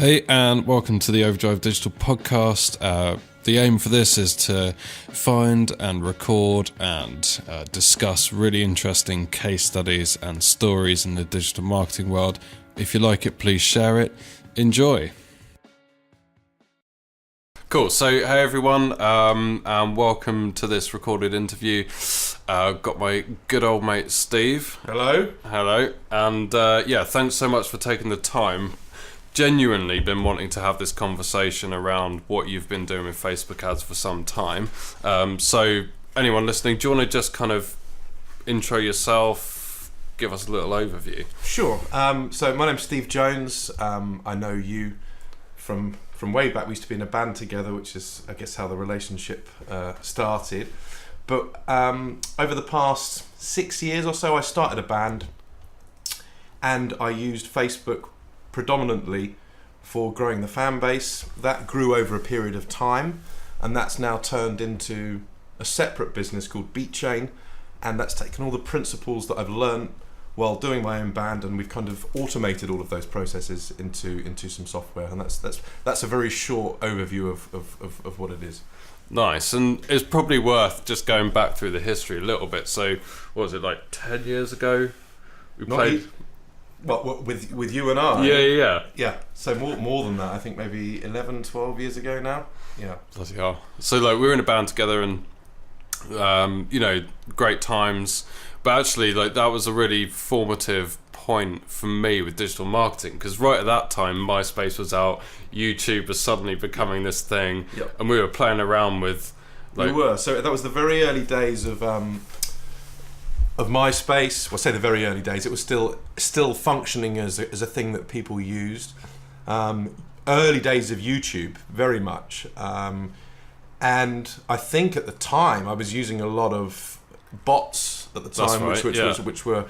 Hey, and welcome to the Overdrive Digital Podcast. The aim for this is to find and record and discuss really interesting case studies and stories in the digital marketing world. If you like it, please share it. Enjoy. Cool. So, hey everyone, and welcome to this recorded interview. Got my good old mate Steve. Hello. Hello. And thanks so much for taking the time. Genuinely been wanting to have this conversation around what you've been doing with Facebook ads for some time. So anyone listening, do you want to just kind of intro yourself, give us a little overview? Sure. So my name's Steve Jones. I know you from way back. We used to be in a band together, which is, I guess, how the relationship started. But over the past 6 years or so, I started a band and I used Facebook predominantly for growing the fan base. That grew over a period of time, and that's now turned into a separate business called Beatchain, and that's taken all the principles that I've learned while doing my own band, and we've kind of automated all of those processes into some software, and that's a very short overview of what it is. Nice. And it's probably worth just going back through the history a little bit. So what was it, like 10 years ago we played? What, with you and I? Yeah. So more than that, I think maybe 11, 12 years ago now. Yeah. Bloody hell. So like we were in a band together and great times. But actually like that was a really formative point for me with digital marketing, because right at that time MySpace was out, YouTube was suddenly becoming this thing. Yep. And we were playing around with we were. So that was the very early days of MySpace. Well, say the very early days. It was still functioning as a thing that people used. Early days of YouTube, very much. And I think at the time I was using a lot of bots at the time, which were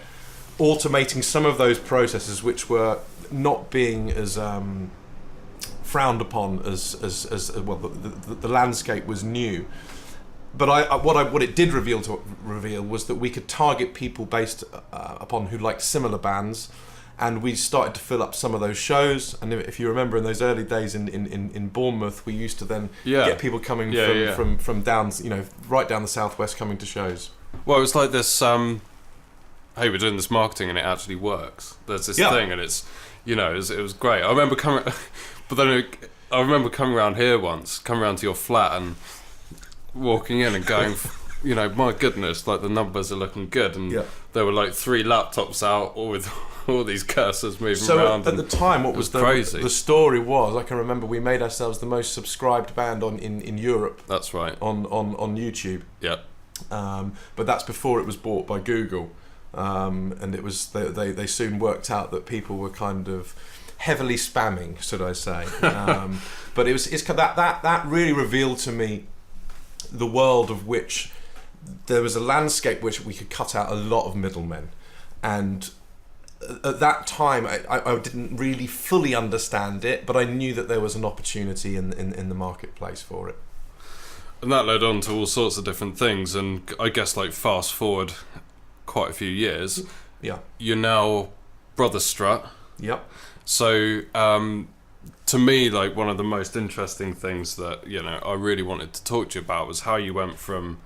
automating some of those processes, which were not being as frowned upon as well. The landscape was new. But what it did reveal was that we could target people based upon who liked similar bands, and we started to fill up some of those shows. And if you remember, in those early days in Bournemouth, we used to then get people coming from down, right down the southwest, coming to shows. Well, it was like this. Hey, we're doing this marketing, and it actually works. There's this thing, and it's, it was great. I remember coming, but then I remember coming around here once, coming around to your flat and walking in and going, my goodness, like the numbers are looking good, and there were like 3 laptops out, all with all these cursors moving around. So at the time, what was crazy. The story was, I can remember we made ourselves the most subscribed band in Europe. That's right. On YouTube. Yeah. But that's before it was bought by Google, and it was they soon worked out that people were kind of heavily spamming, should I say? But it's that really revealed to me the world of which there was a landscape which we could cut out a lot of middlemen, and at that time I didn't really fully understand it, but I knew that there was an opportunity in the marketplace for it. And that led on to all sorts of different things, and I guess like fast forward quite a few years, you're now Brother Strut. Yep. So to me, like one of the most interesting things that I really wanted to talk to you about was how you went from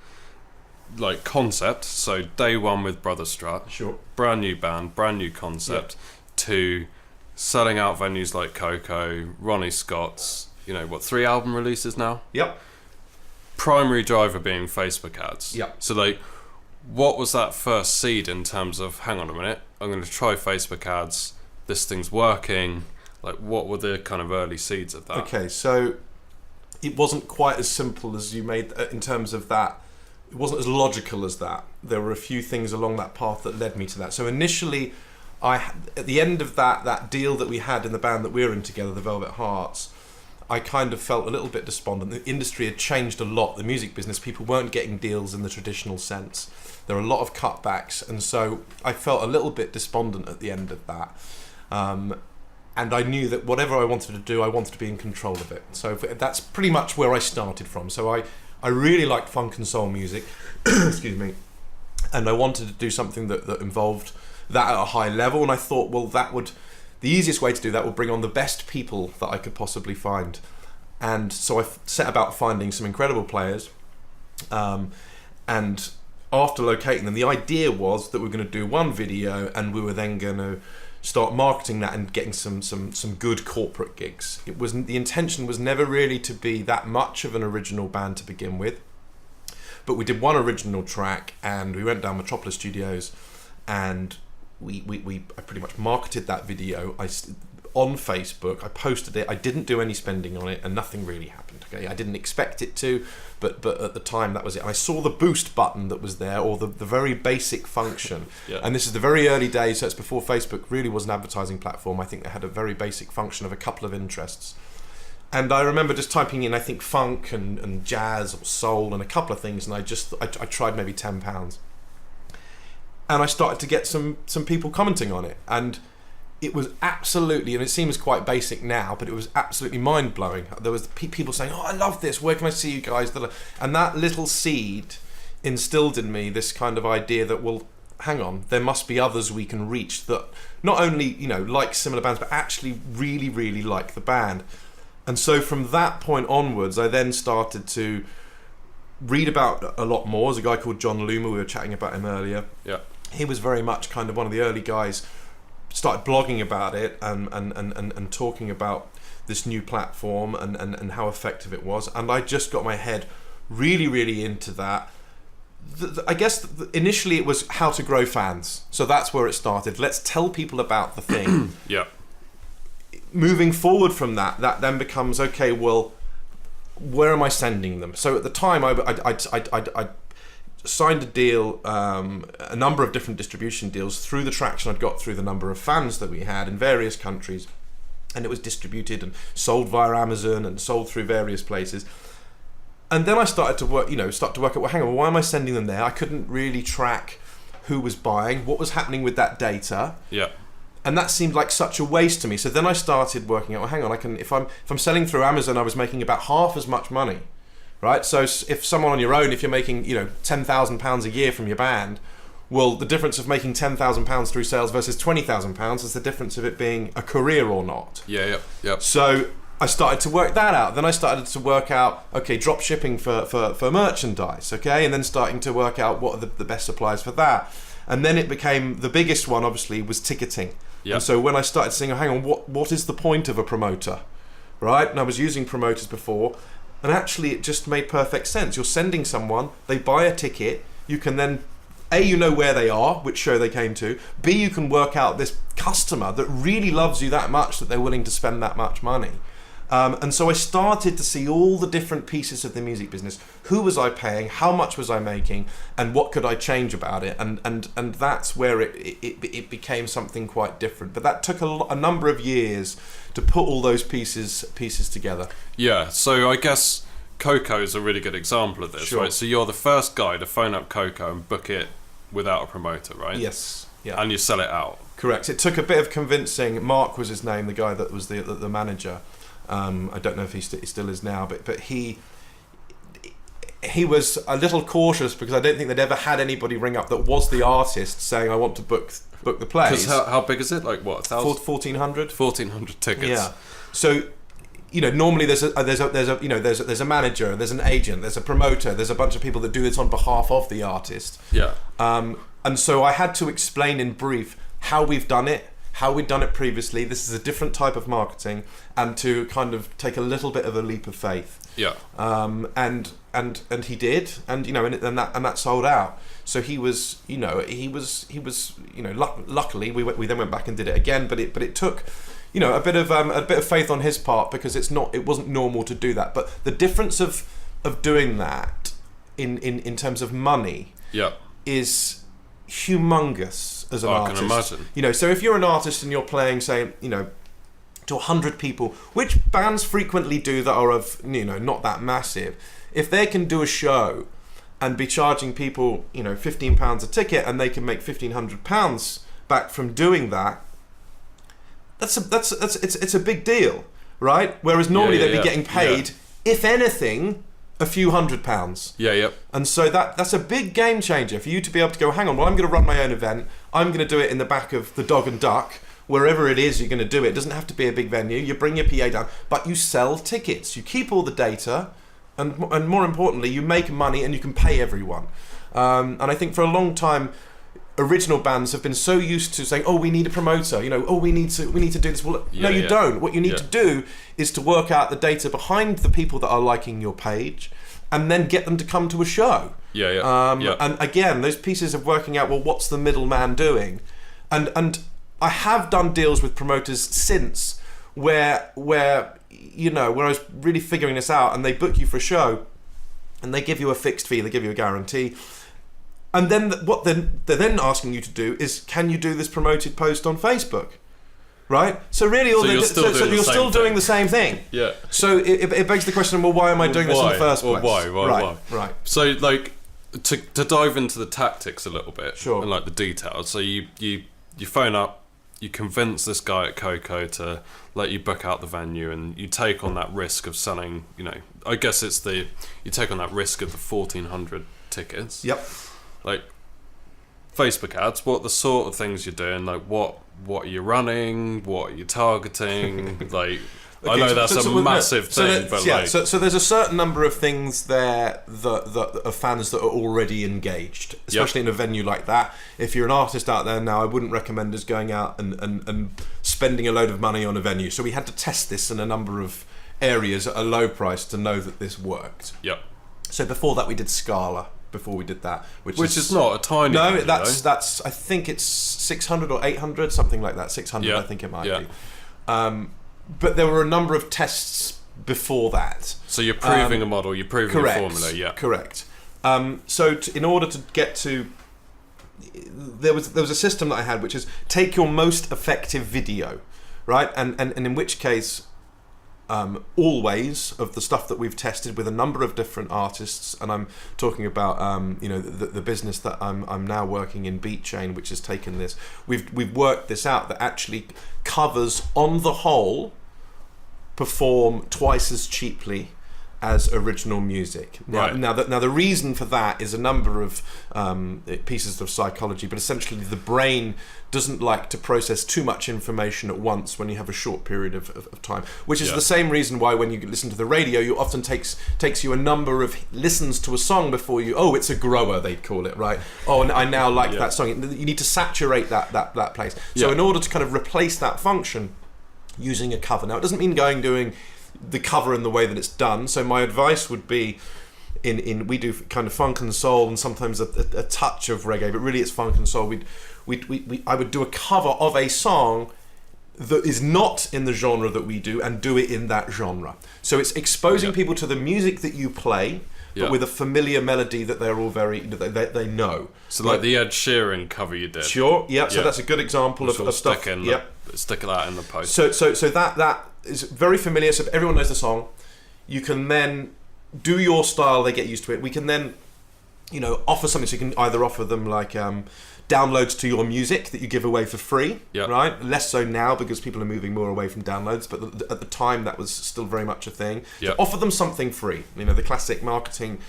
like concept, so day one with Brother Strut, sure, brand new band, brand new concept, to selling out venues like Coco, Ronnie Scott's, 3 album releases now? Yep. Primary driver being Facebook ads. Yep. So like, what was that first seed in terms of, hang on a minute, I'm going to try Facebook ads, this thing's working? Like, what were the kind of early seeds of that? Okay, so it wasn't quite as simple as you made in terms of that. It wasn't as logical as that. There were a few things along that path that led me to that. So initially, at the end of that deal that we had in the band that we were in together, the Velvet Hearts, I kind of felt a little bit despondent. The industry had changed a lot. The music business, people weren't getting deals in the traditional sense. There were a lot of cutbacks, and so I felt a little bit despondent at the end of that. And I knew that whatever I wanted to do, I wanted to be in control of it. So that's pretty much where I started from. So I really liked funk and soul music, excuse me, and I wanted to do something that involved that at a high level. And I thought, well, the easiest way to do that will bring on the best people that I could possibly find. And so I set about finding some incredible players. And after locating them, the idea was that we were going to do one video and we were then going to start marketing that and getting some good corporate gigs. The intention was never really to be that much of an original band to begin with, but we did one original track and we went down Metropolis Studios and I pretty much marketed that video on Facebook. I posted it. I didn't do any spending on it and nothing really happened. Okay, I didn't expect it to, but at the time that was it. And I saw the boost button that was there, or the very basic function. Yeah. And this is the very early days, so it's before Facebook really was an advertising platform. I think they had a very basic function of a couple of interests. And I remember just typing in, I think, funk and jazz or soul and a couple of things, and I tried maybe £10. And I started to get some people commenting on it, and it was absolutely, and it seems quite basic now, but it was absolutely mind-blowing. There was people saying, "Oh, I love this, where can I see you guys?" And that little seed instilled in me this kind of idea that, well, hang on, there must be others we can reach that not only, like similar bands, but actually really, really like the band. And so from that point onwards, I then started to read about a lot more. There's a guy called John Loomer, we were chatting about him earlier. Yeah. He was very much kind of one of the early guys, started blogging about it and talking about this new platform and how effective it was. And I just got my head really, really into that. I guess initially it was how to grow fans. So that's where it started. Let's tell people about the thing. Yeah. Moving forward from that then becomes, okay, well, where am I sending them? So at the time, I signed a deal, a number of different distribution deals through the traction I'd got through the number of fans that we had in various countries, and it was distributed and sold via Amazon and sold through various places. And then I started to work out, well, hang on, why am I sending them there? I couldn't really track who was buying, what was happening with that data. Yeah. And that seemed like such a waste to me. So then I started working out, well, hang on, if I'm selling through Amazon, I was making about half as much money. Right, so if someone on your own, if you're making £10,000 a year from your band, well, the difference of making £10,000 through sales versus £20,000 is the difference of it being a career or not. Yeah. So I started to work that out. Then I started to work out, okay, drop shipping for merchandise, okay, and then starting to work out what are the best suppliers for that. And then it became, the biggest one obviously was ticketing. Yeah. And so when I started saying, oh, hang on, what is the point of a promoter, right? And I was using promoters before. And actually, it just made perfect sense. You're sending someone, they buy a ticket, you can then, A, you know where they are, which show they came to, B, you can work out this customer that really loves you that much that they're willing to spend that much money. And so I started to see all the different pieces of the music business. Who was I paying? How much was I making? And what could I change about it? And that's where it became something quite different. But that took a number of years to put all those pieces together. Yeah, so I guess Coco is a really good example of this, Sure. right? So you're the first guy to phone up Coco and book it without a promoter, right? Yes. Yeah. And you sell it out. Correct. It took a bit of convincing. Mark was his name, the guy that was the manager. I don't know if he still is now, but he was a little cautious because I don't think they'd ever had anybody ring up that was the artist saying, I want to book the plays. Because how big is it? Like what? 1,400. 1,400 tickets. Yeah. So, normally there's a manager, there's an agent, there's a promoter, there's a bunch of people that do this on behalf of the artist. Yeah. And so I had to explain in brief how we've done it, how we'd done it previously. This is a different type of marketing, and to kind of take a little bit of a leap of faith. Yeah. And he did, and that sold out. So he was, luckily we then went back and did it again, but it took, a bit of faith on his part, because it wasn't normal to do that. But the difference of doing that in terms of money, yeah, is humongous as an artist. I can imagine. So if you're an artist and you're playing, say, to 100 people, which bands frequently do that are of, not that massive, if they can do a show and be charging people, £15 a ticket, and they can make £1,500 back from doing that, it's a big deal, right? Whereas normally they'd be getting paid, if anything, a few £100. Yeah, yep. And so that's a big game changer for you to be able to go, hang on, well, I'm going to run my own event. I'm going to do it in the back of the Dog and Duck, wherever it is you're going to do it. It doesn't have to be a big venue. You bring your PA down, but you sell tickets. You keep all the data, and more importantly, you make money and you can pay everyone. And I think for a long time, original bands have been so used to saying, "Oh, we need a promoter," we need to do this. Well, no, you don't. What you need to do is to work out the data behind the people that are liking your page, and then get them to come to a show. And again, those pieces of working out, well, what's the middleman doing? And I have done deals with promoters since where I was really figuring this out, and they book you for a show, and they give you a fixed fee, they give you a guarantee. And then what they're then asking you to do is, can you do this promoted post on Facebook? Right? So really, you're still doing the same thing. Yeah. So it begs the question, well, why am I doing this in the first place? Why? Right. So like to dive into the tactics a little bit, sure, and like the details. So you phone up, you convince this guy at Coco to let you book out the venue, and you take on that risk of selling. I guess you take on that risk of the 1,400 tickets. Yep. Like Facebook ads, what are the sort of things you're doing? Like what are you running? What are you targeting? Like, okay, I know that's a massive thing, but so there's a certain number of things there that are fans that are already engaged, especially in a venue like that. If you're an artist out there now, I wouldn't recommend us going out and spending a load of money on a venue. So we had to test this in a number of areas at a low price to know that this worked. Yep. So before that, we did Scala. Before we did that, which is not a tiny. No, venue, that's I think it's 600 or 800, something like that. 600, I think it might be. But there were a number of tests before that. So you're proving a model, you're proving a formula, Correct. In order to get to, there was a system that I had, which is take your most effective video, right, and in which case. Always of the stuff that we've tested with a number of different artists, and I'm talking about the business that I'm now working in, Beatchain, which has taken this. We've worked this out that actually covers on the whole perform twice as cheaply as original music. Now the reason for that is a number of pieces of psychology, but essentially the brain doesn't like to process too much information at once when you have a short period of time, which is the same reason why when you listen to the radio, you often takes you a number of listens to a song before it's a grower, they'd call it, right? Oh, and I now like that song. You need to saturate that place. So in order to kind of replace that function, using a cover. Now it doesn't mean doing the cover in the way that it's done. So my advice would be, we do kind of funk and soul and sometimes a touch of reggae, but really it's funk and soul. I would do a cover of a song that is not in the genre that we do and do it in that genre. So it's exposing people to the music that you play, but with a familiar melody that they're all they know. So like the Ed Sheeran cover you did. Sure, so that's a good example of stuff. Stick that in the post. So that is very familiar, so if everyone knows the song, you can then do your style, they get used to it. We can then, offer something, so you can either offer them like downloads to your music that you give away for free, right? Less so now because people are moving more away from downloads, but at the time that was still very much a thing. So offer them something free, the classic marketing,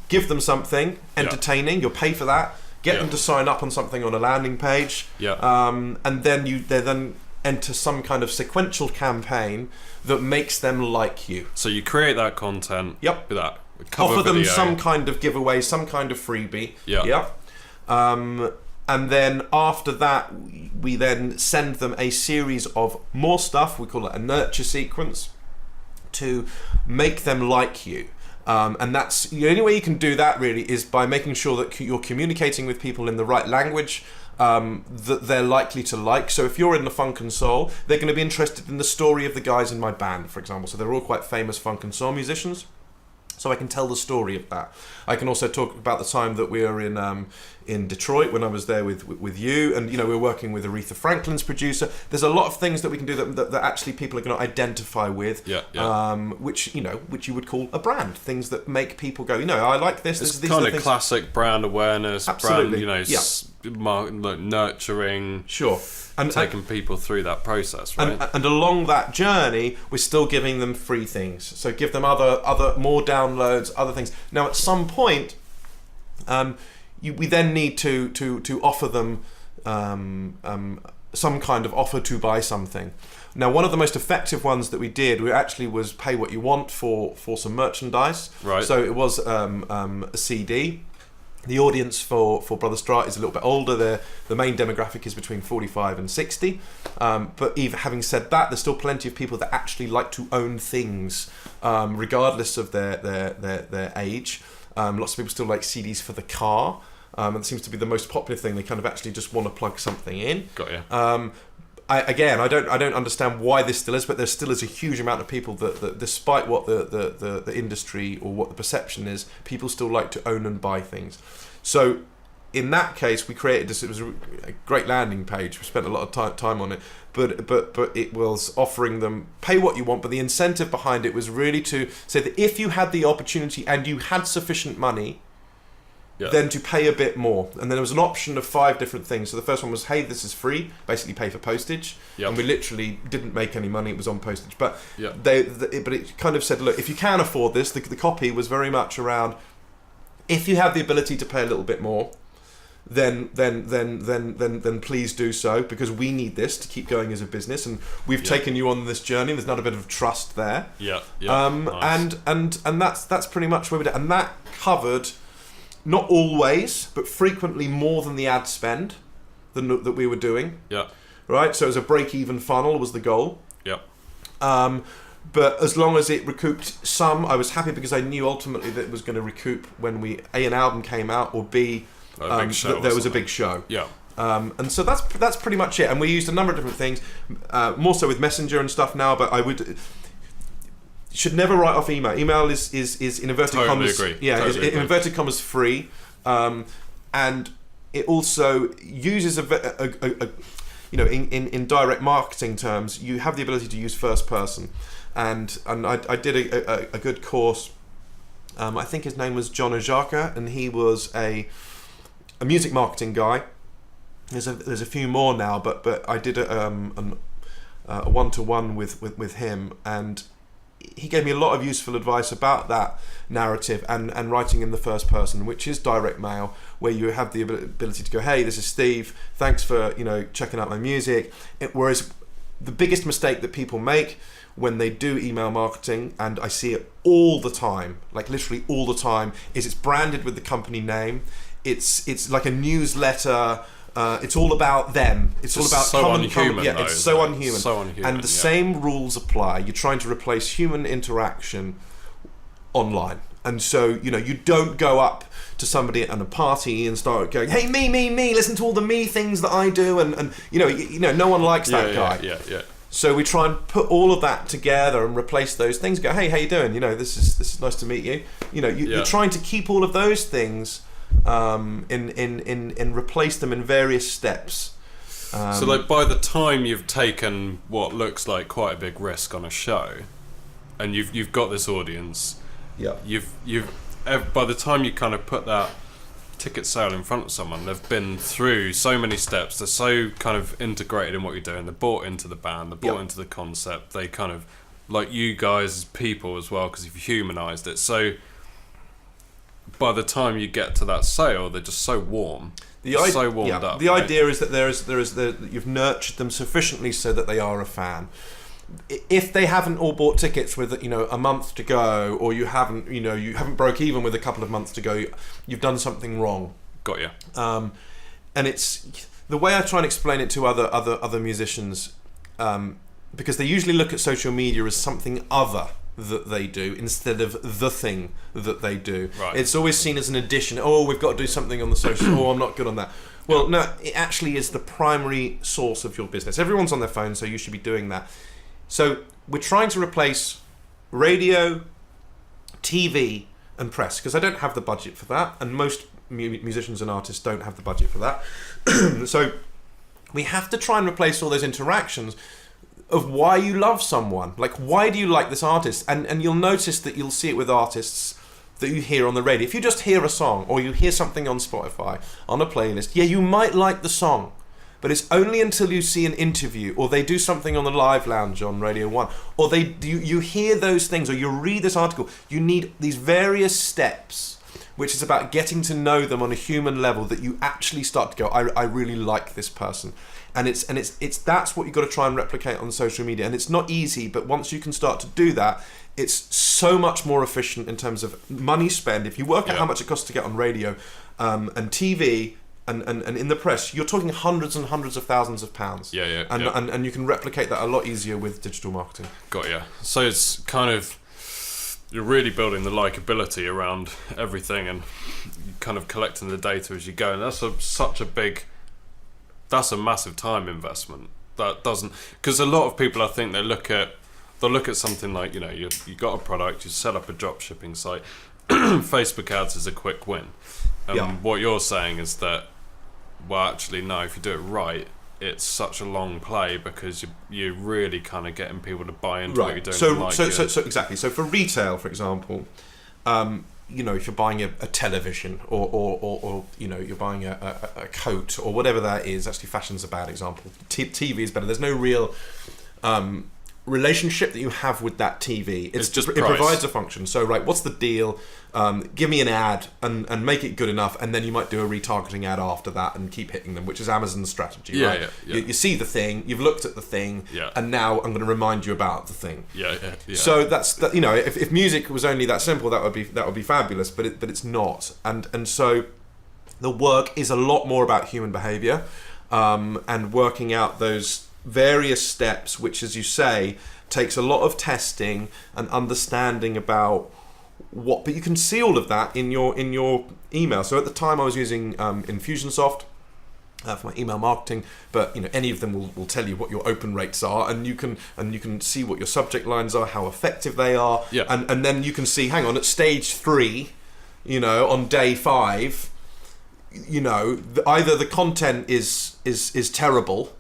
give them something entertaining, you'll pay for that, get them to sign up on something on a landing page, and then they then enter some kind of sequential campaign that makes them like you. So you create that content. With that. Offer them some kind of giveaway, some kind of freebie. And then after that, we then send them a series of more stuff. We call it a nurture sequence to make them like you. And that's the only way you can do that really is by making sure that you're communicating with people in the right language that they're likely to like. So if you're in the funk and soul, they're going to be interested in the story of the guys in my band, for example. So they're all quite famous funk and soul musicians. So I can tell the story of that. I can also talk about the time that we were in Detroit when I was there with you, and we're working with Aretha Franklin's producer. There's a lot of things that we can do that actually people are going to identify with, which you would call a brand. Things that make people go, I like this. It's kind of classic brand awareness, absolutely. Nurturing. Sure. And taking people through that process, right? And along that journey, we're still giving them free things. So give them other more downloads, other things. Now, at some point, we then need to offer them some kind of offer to buy something. Now, one of the most effective ones that we did, was pay what you want for some merchandise. Right. So it was a CD. The audience for Brother Strut is a little bit older. The main demographic is between 45 and 60. But even having said that, there's still plenty of people that actually like to own things, regardless of their age. Lots of people still like CDs for the car. And it seems to be the most popular thing. They kind of actually just want to plug something in. Got you. I don't understand why this still is, but there still is a huge amount of people that despite what the industry or what the perception is, people still like to own and buy things. So in that case, we created this. It was a great landing page. We spent a lot of time on it, but it was offering them pay what you want. But the incentive behind it was really to say that if you had the opportunity and you had sufficient money, then to pay a bit more. And then there was an option of 5 different things. So the first one was, hey, this is free, basically pay for postage. And we literally didn't make any money, it was on postage. But but it kind of said, look, if you can afford this, the copy was very much around, if you have the ability to pay a little bit more, then please do so, because we need this to keep going as a business, and we've taken you on this journey. There's not a bit of trust there. Nice. And that's pretty much where we did. And that covered, not always, but frequently more than the ad spend that we were doing. Right? So it was a break-even funnel was the goal. But as long as it recouped some, I was happy, because I knew ultimately that it was going to recoup when an album came out, or B, there was a big show. And so that's pretty much it. And we used a number of different things, more so with Messenger and stuff now, but I would... should never write off email. Email is in inverted commas. Agree. In inverted commas free, and it also uses in direct marketing terms, you have the ability to use first person, and I did a good course. I think his name was John Ojaka, and he was a music marketing guy. There's a few more now, but I did a one-to-one with him, and he gave me a lot of useful advice about that narrative and writing in the first person, which is direct mail, where you have the ability to go, hey, this is Steve, thanks for checking out my music. Whereas the biggest mistake that people make when they do email marketing, and I see it all the time, like literally all the time, is it's branded with the company name. It's like a newsletter. It's all about them. It's all about so unhuman. It's so unhuman. So unhuman. And the same rules apply. You're trying to replace human interaction online, and so you don't go up to somebody at a party and start going, "Hey, me, listen to all the me things that I do," and no one likes that guy. Yeah. So we try and put all of that together and replace those things. Go, hey, how you doing? This is nice to meet you. You're trying to keep all of those things. And replace them in various steps. So like by the time you've taken what looks like quite a big risk on a show, and you've got this audience, you've by the time you kind of put that ticket sale in front of someone, they've been through so many steps. They're so kind of integrated in what you're doing. They're bought into the band. They're bought into the concept. They kind of like you guys as people as well, because you've humanized it. So by the time you get to that sale, they're just so warm. So warmed up. The idea is that you've nurtured them sufficiently so that they are a fan. If they haven't all bought tickets with a month to go, or you haven't broke even with a couple of months to go, you've done something wrong. Got you. And it's the way I try and explain it to other musicians, because they usually look at social media as something other that they do instead of the thing that they do. Right. It's always seen as an addition. Oh, we've got to do something on the social. Oh, I'm not good on that. Well, no, it actually is the primary source of your business. Everyone's on their phone, so you should be doing that. So we're trying to replace radio, TV, and press, because I don't have the budget for that, and most musicians and artists don't have the budget for that. So we have to try and replace all those interactions of why you love someone. Like, why do you like this artist? And you'll notice that you'll see it with artists that you hear on the radio. If you just hear a song, or you hear something on Spotify, on a playlist, you might like the song, but it's only until you see an interview, or they do something on the Live Lounge on Radio 1, or you hear those things, or you read this article. You need these various steps which is about getting to know them on a human level, that you actually start to go, I really like this person. And it's that's what you've got to try and replicate on social media. And it's not easy, but once you can start to do that, it's so much more efficient in terms of money spent. If you work out how much it costs to get on radio and TV and in the press, you're talking hundreds and hundreds of thousands of pounds. And you can replicate that a lot easier with digital marketing. Got you. So it's kind of, you're really building the likability around everything and kind of collecting the data as you go. And that's that's a massive time investment. That doesn't, because a lot of people, I think, they'll look at something like, you got a product, you set up a drop shipping site, Facebook ads is a quick win. What you're saying is that, well, actually, no, if you do it right, it's such a long play, because you're really kind of getting people to buy into what you're doing. So exactly. So for retail, for example, if you're buying a television or you're buying a coat or whatever that is, actually fashion's a bad example. TV is better. There's no real relationship that you have with that TV. It's just it provides a function. So what's the deal? Give me an ad and make it good enough, and then you might do a retargeting ad after that and keep hitting them, which is Amazon's strategy. Right? You see the thing, you've looked at the thing, and now I'm going to remind you about the thing. So that's that. If music was only that simple, that would be fabulous, but it's not. And so the work is a lot more about human behaviour and working out those various steps, which, as you say, takes a lot of testing and understanding about what. But you can see all of that in your email. So at the time, I was using Infusionsoft for my email marketing, but any of them will tell you what your open rates are, and you can see what your subject lines are, how effective they are, and then you can see, hang on, at stage 3, on day 5, either the content is terrible,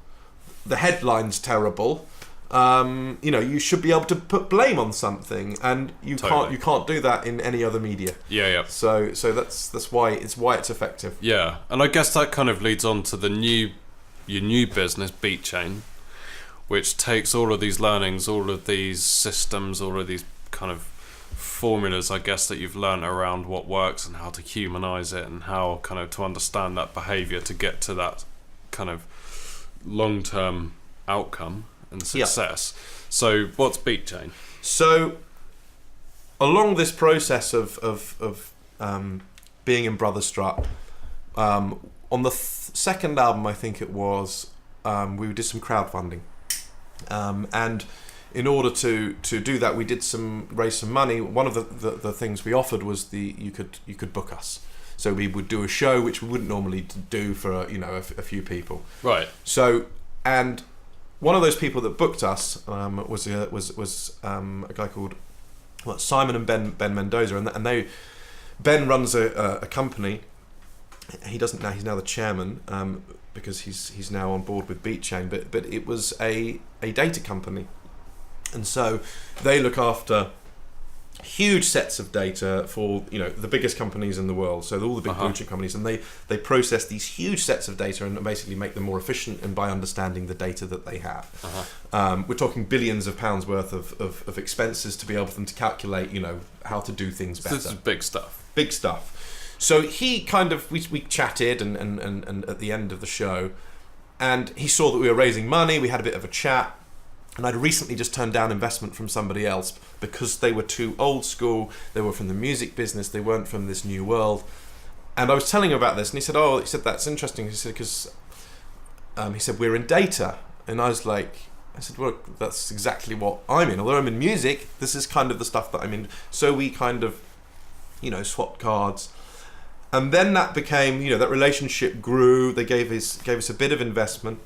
the headline's terrible, you should be able to put blame on something, and you can't do that in any other media. So that's why it's effective. And I guess that kind of leads on to your new business, Beatchain, which takes all of these learnings, all of these systems, all of these kind of formulas, I guess, that you've learned around what works and how to humanize it and how kind of to understand that behavior to get to that kind of long-term outcome and success. So what's Beatchain? So along this process of being in Brother Strut, on the second album, I think it was, we did some crowdfunding, and in order to do that, we did raise some money. One of the things we offered was you could book us. So we would do a show which we wouldn't normally do for a few people. Right. So, and one of those people that booked us was a guy called Simon and Ben Mendoza, and Ben runs a company. He doesn't now. He's now the chairman because he's now on board with Beatchain. But it was a data company, and so they look after huge sets of data for the biggest companies in the world, so all the big blue chip companies, and they process these huge sets of data and basically make them more efficient, and by understanding the data that they have. We're talking billions of pounds worth of expenses to be able for them to calculate how to do things better. So this is big stuff. So he we chatted and at the end of the show, and he saw that we were raising money. We had a bit of a chat. And I'd recently just turned down investment from somebody else because they were too old school. They were from the music business. They weren't from this new world. And I was telling him about this, and he said, that's interesting. He said, because we're in data. And I said, well, that's exactly what I'm in. Although I'm in music, this is kind of the stuff that I'm in. So we kind of, swapped cards. And then that became, that relationship grew. They gave us a bit of investment,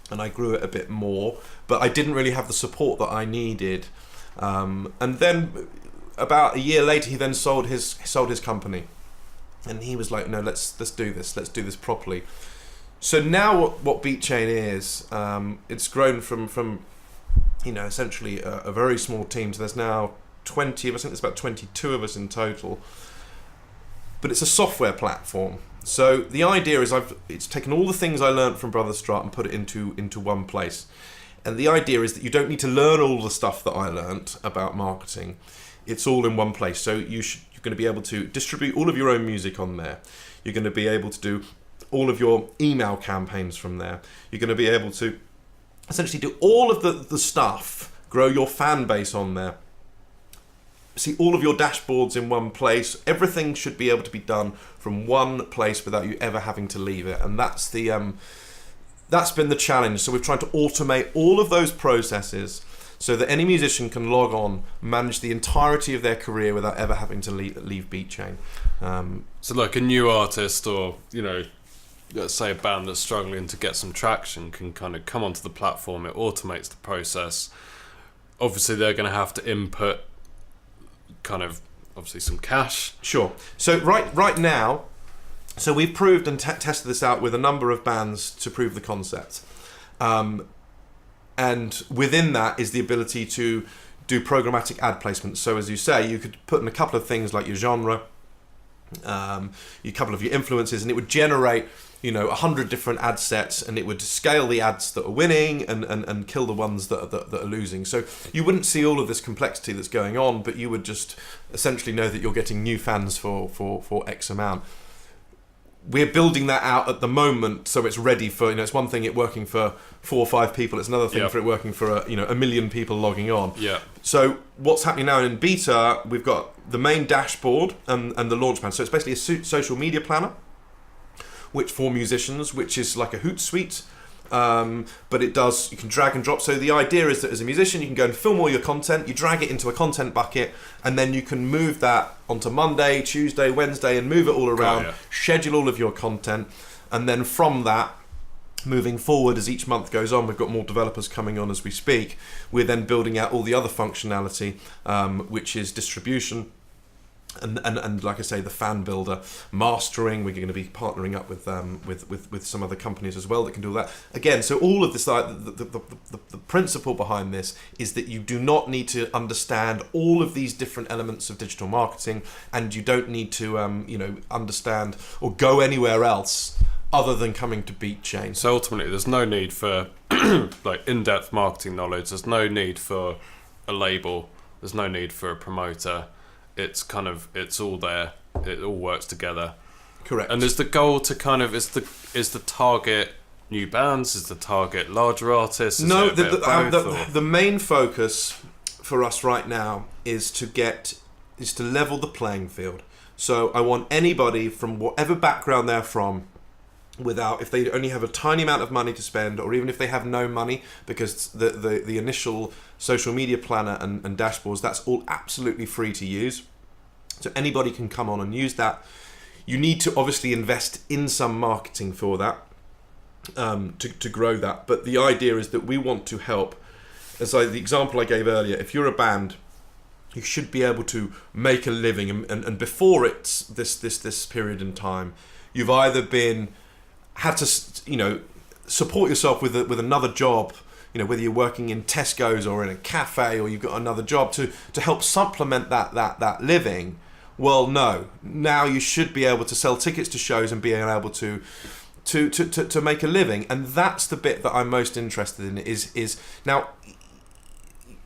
and I grew it a bit more, but I didn't really have the support that I needed. And then about a year later, he then sold his company, and he was like, "No, let's do this. Let's do this properly." So now what Beatchain is, it's grown from essentially a very small team. So there's now 20 of us. I think there's about 22 of us in total. But it's a software platform. So the idea is it's taken all the things I learned from Brother Strut and put it into one place. And the idea is that you don't need to learn all the stuff that I learned about marketing. It's all in one place. So you going to be able to distribute all of your own music on there. You're going to be able to do all of your email campaigns from there. You're going to be able to essentially do all of the stuff, grow your fan base on there. See all of your dashboards in one place. Everything should be able to be done from one place without you ever having to leave it. And that's been the challenge. So we've tried to automate all of those processes so that any musician can log on, manage the entirety of their career without ever having to leave Beatchain. So like a new artist, or let's say a band that's struggling to get some traction, can kind of come onto the platform. It automates the process. Obviously they're going to have to input kind of obviously some cash. Sure. So right now, so we've proved and tested this out with a number of bands to prove the concept. And within that is the ability to do programmatic ad placements. So as you say, you could put in a couple of things like your genre, a couple of your influences, and it would generate 100 different ad sets, and it would scale the ads that are winning and kill the ones that are losing. So you wouldn't see all of this complexity that's going on, but you would just essentially know that you're getting new fans for X amount. We're building that out at the moment, so it's ready for, it's one thing it working for 4 or 5 people, it's another thing for it working for a million people logging on. Yeah. So what's happening now in beta, we've got the main dashboard and the launch plan. So it's basically a social media planner, which for musicians, which is like a Hootsuite, but you can drag and drop. So the idea is that as a musician, you can go and film all your content, you drag it into a content bucket, and then you can move that onto Monday, Tuesday, Wednesday, and move it all around, schedule all of your content, and then from that, moving forward as each month goes on, we've got more developers coming on as we speak, we're then building out all the other functionality, which is distribution, and like I say, the fan builder, mastering. We're going to be partnering up with some other companies as well that can do that. Again, so all of this, the principle behind this is that you do not need to understand all of these different elements of digital marketing, and you don't need to understand or go anywhere else other than coming to Beatchain. So ultimately, there's no need for like in-depth marketing knowledge. There's no need for a label. There's no need for a promoter. It's all there. It all works together. Correct. And is the goal to is the target new bands? Is the target larger artists? No, the main focus for us right now is to level the playing field. So I want anybody from whatever background they're from, if they only have a tiny amount of money to spend, or even if they have no money, because the initial social media planner and dashboards, that's all absolutely free to use. So anybody can come on and use that. You need to obviously invest in some marketing for that, to grow that. But the idea is that we want to help. As the example I gave earlier, if you're a band, you should be able to make a living, and before it's this period in time, you've either had to support yourself with another job, whether you're working in Tesco's or in a cafe, or you've got another job to help supplement that living. Well, no. Now you should be able to sell tickets to shows and being able to make a living, and that's the bit that I'm most interested in. Is now,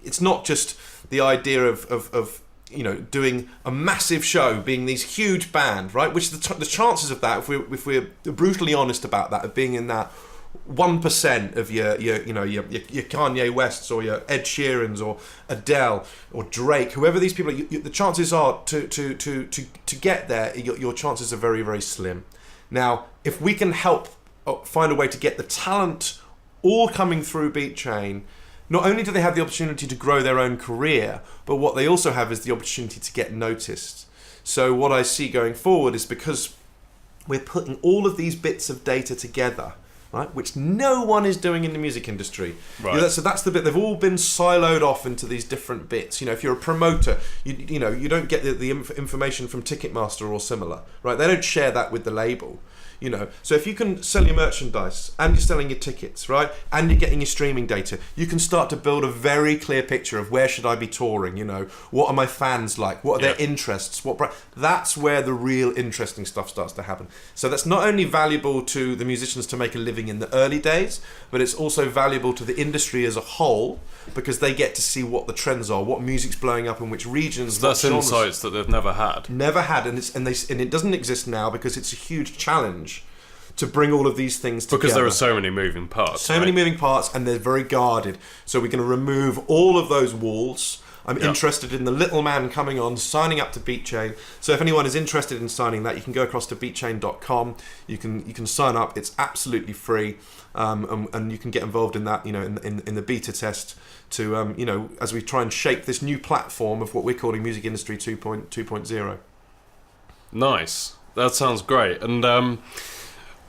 it's not just the idea of doing a massive show, being these huge band, right? Which the chances of that, if we're brutally honest about that, of being in that 1% of your Kanye Wests or your Ed Sheerans or Adele or Drake, whoever these people are, the chances are to get there, your chances are very, very slim. Now, if we can help find a way to get the talent all coming through Beatchain, not only do they have the opportunity to grow their own career, but what they also have is the opportunity to get noticed. So what I see going forward is, because we're putting all of these bits of data together, right, which no one is doing in the music industry. Right. So that's the bit. They've all been siloed off into these different bits. If you're a promoter, you don't get the information from Ticketmaster or similar, right? They don't share that with the label. So if you can sell your merchandise and you're selling your tickets, right, and you're getting your streaming data, you can start to build a very clear picture of where should I be touring, what are my fans like, what are their interests, that's where the real interesting stuff starts to happen. So that's not only valuable to the musicians to make a living living in the early days, but it's also valuable to the industry as a whole because they get to see what the trends are, what music's blowing up in which regions. So that's insights that they've never had. Never had, and it doesn't exist now because it's a huge challenge to bring all of these things together. Because there are so many moving parts. So many moving parts, and they're very guarded. So we're going to remove all of those walls. I'm interested in the little man coming on, signing up to Beatchain. So if anyone is interested in signing that, you can go across to beatchain.com. You can sign up. It's absolutely free, and you can get involved in that. In the beta test to as we try and shape this new platform of what we're calling Music Industry 2.0. Nice. That sounds great. And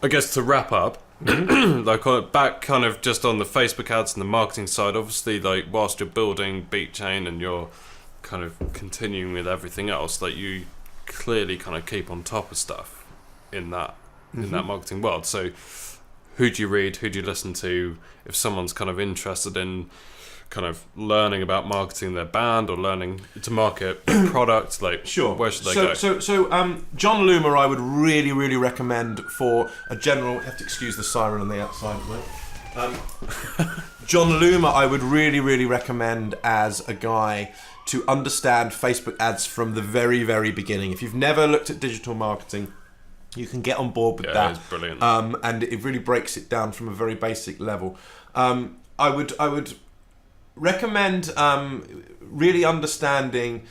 I guess to wrap up, like back kind of just on the Facebook ads and the marketing side, obviously, like whilst you're building Beatchain and you're kind of continuing with everything else, like you clearly kind of keep on top of stuff in that marketing world. So who do you read? Who do you listen to? If someone's kind of interested in kind of learning about marketing their band or learning to market products, like sure, where should they go? So John Loomer I would really, really recommend for a general. You have to excuse the siren on the outside, mate. John Loomer I would really, really recommend as a guy to understand Facebook ads from the very, very beginning. If you've never looked at digital marketing, you can get on board with that. It's brilliant. And it really breaks it down from a very basic level. I would recommend really understanding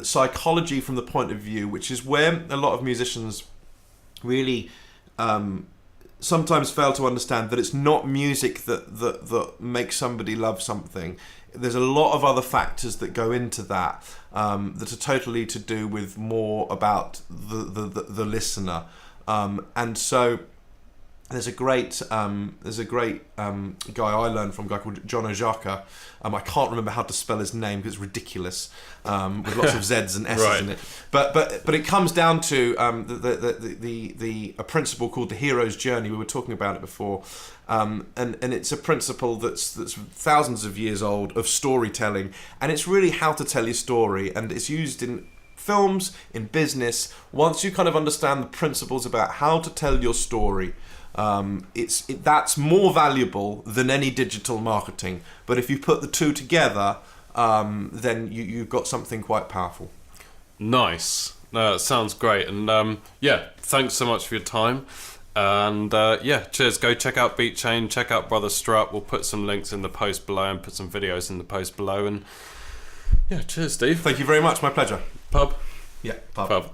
psychology from the point of view, which is where a lot of musicians really sometimes fail to understand that it's not music that makes somebody love something. There's a lot of other factors that go into that that are totally to do with more about the listener, and so there's a great guy I learned from, a guy called John Ojaka. I can't remember how to spell his name because it's ridiculous, with lots of Z's and S's in it. But it comes down to a principle called the hero's journey. We were talking about it before, and it's a principle that's thousands of years old of storytelling, and it's really how to tell your story, and it's used in films, in business. Once you kind of understand the principles about how to tell your story, that's more valuable than any digital marketing. But if you put the two together, then you've got something quite powerful. Nice. No, that sounds great. And thanks so much for your time. And cheers. Go check out Beatchain, check out Brother Strut. We'll put some links in the post below and put some videos in the post below. And cheers, Steve. Thank you very much. My pleasure. Pub? Yeah, pub. Pub.